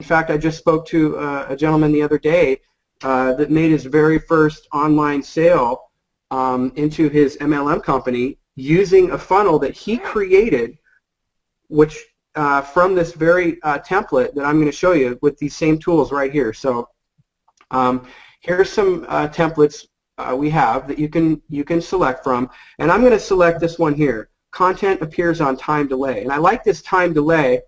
fact, I just spoke to a gentleman the other day that made his very first online sale into his MLM company using a funnel that he created, which from this very template that I'm going to show you with these same tools right here. So here's some templates we have that you can select from, and I'm going to select this one here. Content appears on time delay, and I like this time delay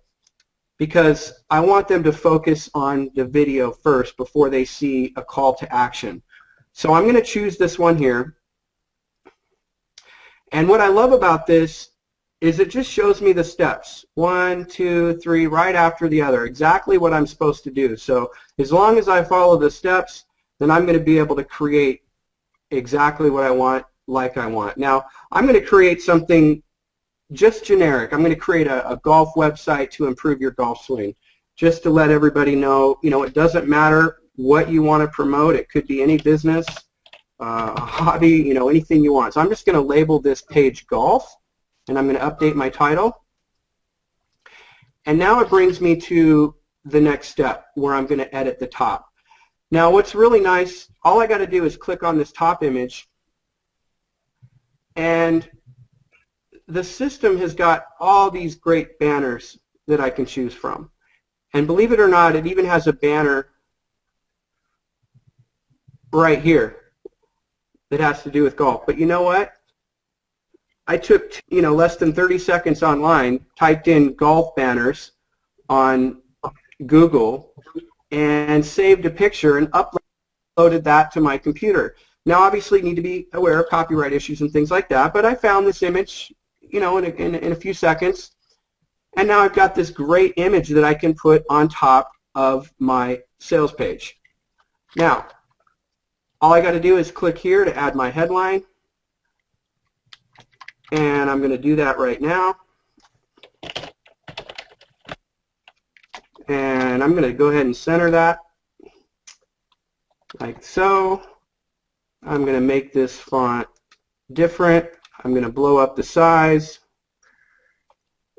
because I want them to focus on the video first before they see a call to action. So I'm going to choose this one here, and what I love about this is it just shows me the steps, 1, 2, 3, right after the other, exactly what I'm supposed to do. So as long as I follow the steps, then I'm going to be able to create exactly what I want, like I want. Now, I'm going to create something just generic. I'm going to create a golf website to improve your golf swing, just to let everybody know, it doesn't matter what you want to promote. It could be any business, a hobby, anything you want. So I'm just going to label this page golf, and I'm going to update my title. And now it brings me to the next step where I'm going to edit the top. Now what's really nice, all I got to do is click on this top image, and the system has got all these great banners that I can choose from. And believe it or not, it even has a banner right here that has to do with golf. But you know what? I took less than 30 seconds online, typed in golf banners on Google, and saved a picture and uploaded that to my computer. Now obviously you need to be aware of copyright issues and things like that, but I found this image in a few seconds, and now I've got this great image that I can put on top of my sales page. Now all I got to do is click here to add my headline, and I'm going to do that right now. And I'm going to go ahead and center that like so. I'm going to make this font different. I'm going to blow up the size.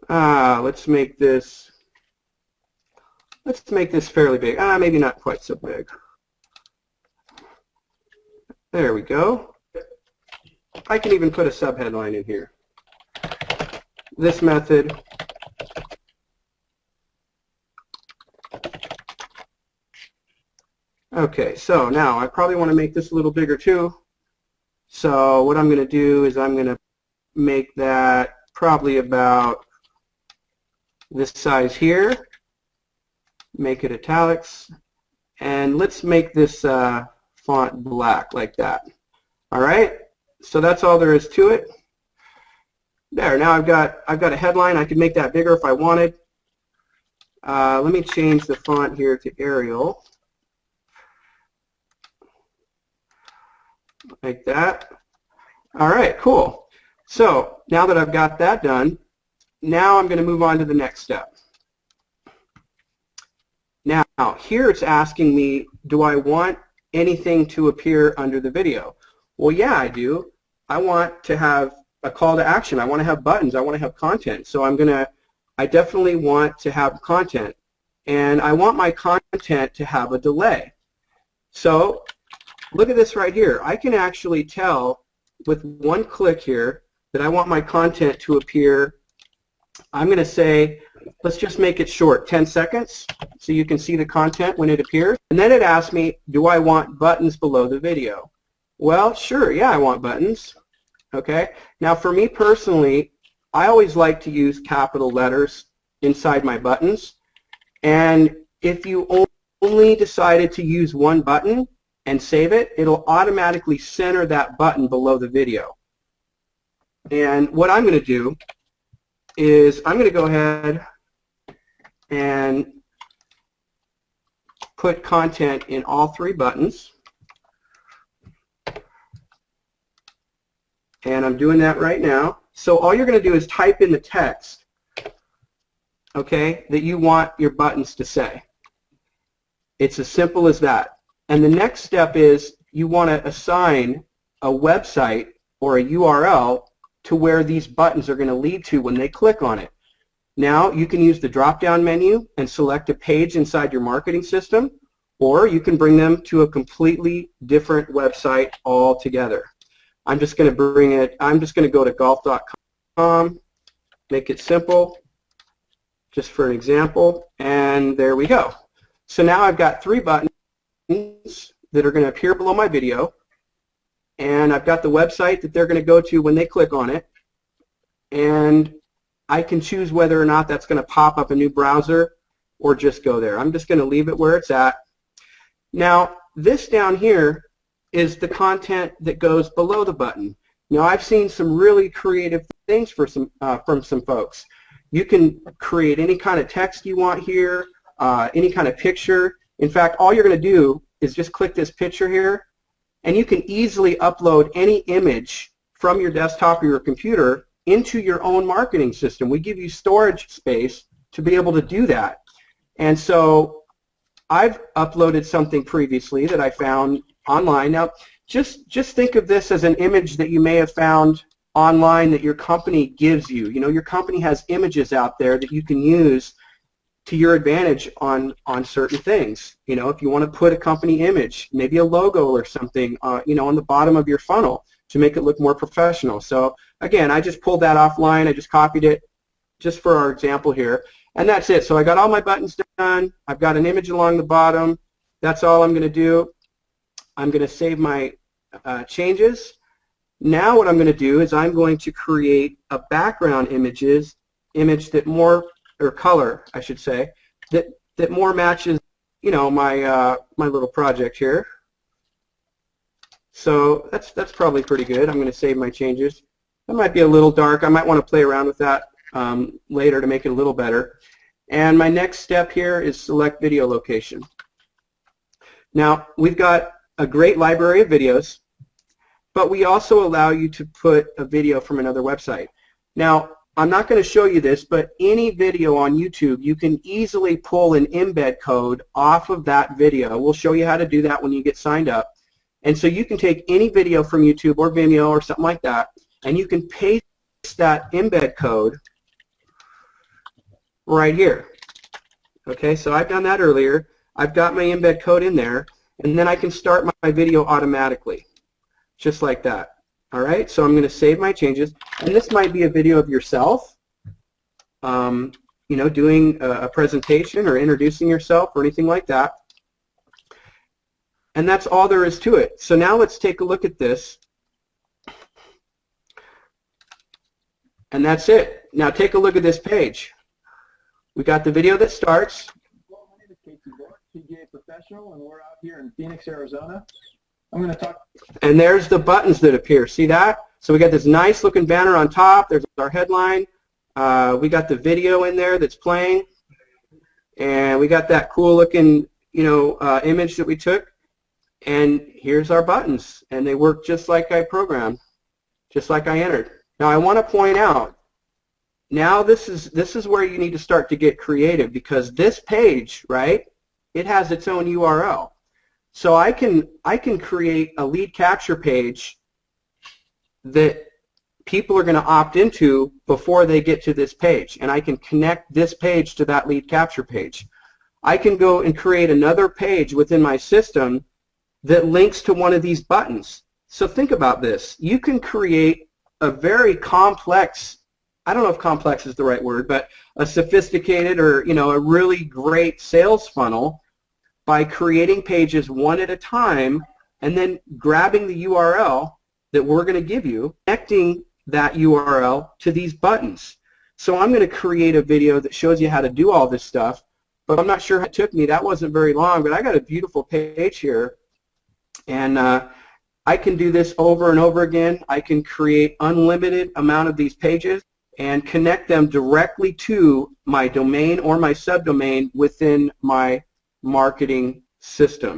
Let's make this fairly big. Maybe not quite so big. There we go. I can even put a subheadline in here. This method Okay, so now I probably want to make this a little bigger too. So what I'm going to do is I'm going to make that probably about this size here, make it italics, and let's make this font black like that. All right, so that's all there is to it. There, now I've got a headline. I could make that bigger if I wanted. Let me change the font here to Arial, like that. All right, cool. So now that I've got that done, now I'm going to move on to the next step. Now here it's asking me, do I want anything to appear under the video? Well, yeah, I do. I want to have a call to action. I want to have buttons. I want to have content. So I definitely want to have content. And I want my content to have a delay. So look at this right here. I can actually tell with one click here that I want my content to appear. I'm going to say, let's just make it short, 10 seconds, so you can see the content when it appears. And then it asks me, do I want buttons below the video? Well, sure, yeah, I want buttons. Okay. Now for me personally, I always like to use capital letters inside my buttons. And if you only decided to use one button and save it, it'll automatically center that button below the video. And what I'm going to do is I'm going to go ahead and put content in all three buttons. And I'm doing that right now. So all you're going to do is type in the text, okay, that you want your buttons to say. It's as simple as that. And the next step is you want to assign a website or a URL to where these buttons are going to lead to when they click on it. Now you can use the drop-down menu and select a page inside your marketing system, or you can bring them to a completely different website altogether. I'm just going to go to golf.com, make it simple, just for an example, and there we go. So now I've got 3 buttons that are going to appear below my video, and I've got the website that they're going to go to when they click on it, and I can choose whether or not that's going to pop up a new browser or just go there. I'm just going to leave it where it's at. Now, this down here is the content that goes below the button. Now, I've seen some really creative things from some folks. You can create any kind of text you want here, any kind of picture. In fact, all you're going to do is just click this picture here, and you can easily upload any image from your desktop or your computer into your own marketing system. We give you storage space to be able to do that. And so I've uploaded something previously that I found online. Now, just think of this as an image that you may have found online that your company gives you. You know, your company has images out there that you can use to your advantage on certain things. You know, if you want to put a company image, maybe a logo or something, you know, on the bottom of your funnel to make it look more professional. So again, I just pulled that offline. I just copied it just for our example here, and that's it. So I got all my buttons done. I've got an image along the bottom. That's all I'm going to do. I'm going to save my changes. Now what I'm going to do is I'm going to create a background image that more, or color I should say, that more matches, you know, my my little project here. So that's probably pretty good. I'm going to save my changes. That might be a little dark. I might want to play around with that later to make it a little better. And my next step here is select video location. Now, we've got a great library of videos, but we also allow you to put a video from another website. Now, I'm not going to show you this, but any video on YouTube, you can easily pull an embed code off of that video. We'll show you how to do that when you get signed up. And so you can take any video from YouTube or Vimeo or something like that, and you can paste that embed code right here. Okay, so I've done that earlier. I've got my embed code in there, and then I can start my video automatically, just like that. All right, so I'm going to save my changes, and this might be a video of yourself, you know, doing a presentation or introducing yourself or anything like that. And that's all there is to it. So now let's take a look at this. And that's it. Now take a look at this page. We got the video that starts. Hello, my name is TECHIE Professional, and we're out here in Phoenix, Arizona. I'm going to talk. And there's the buttons that appear. See that? So we got this nice looking banner on top. There's our headline. We got the video in there that's playing. And we got that cool looking, you know, image that we took. And here's our buttons, and they work just like I programmed, just like I entered. Now I want to point out, now this is where you need to start to get creative, because this page, right, it has its own URL. So I can create a lead capture page that people are going to opt into before they get to this page, and I can connect this page to that lead capture page. I can go and create another page within my system that links to one of these buttons. So think about this. You can create a very complex, I don't know if complex is the right word, but a sophisticated or, you know, a really great sales funnel by creating pages one at a time and then grabbing the URL that we're going to give you, connecting that URL to these buttons. So I'm going to create a video that shows you how to do all this stuff, but I'm not sure how it took me. That wasn't very long, but I got a beautiful page here. And I can do this over and over again. I can create unlimited amount of these pages and connect them directly to my domain or my subdomain within my marketing system.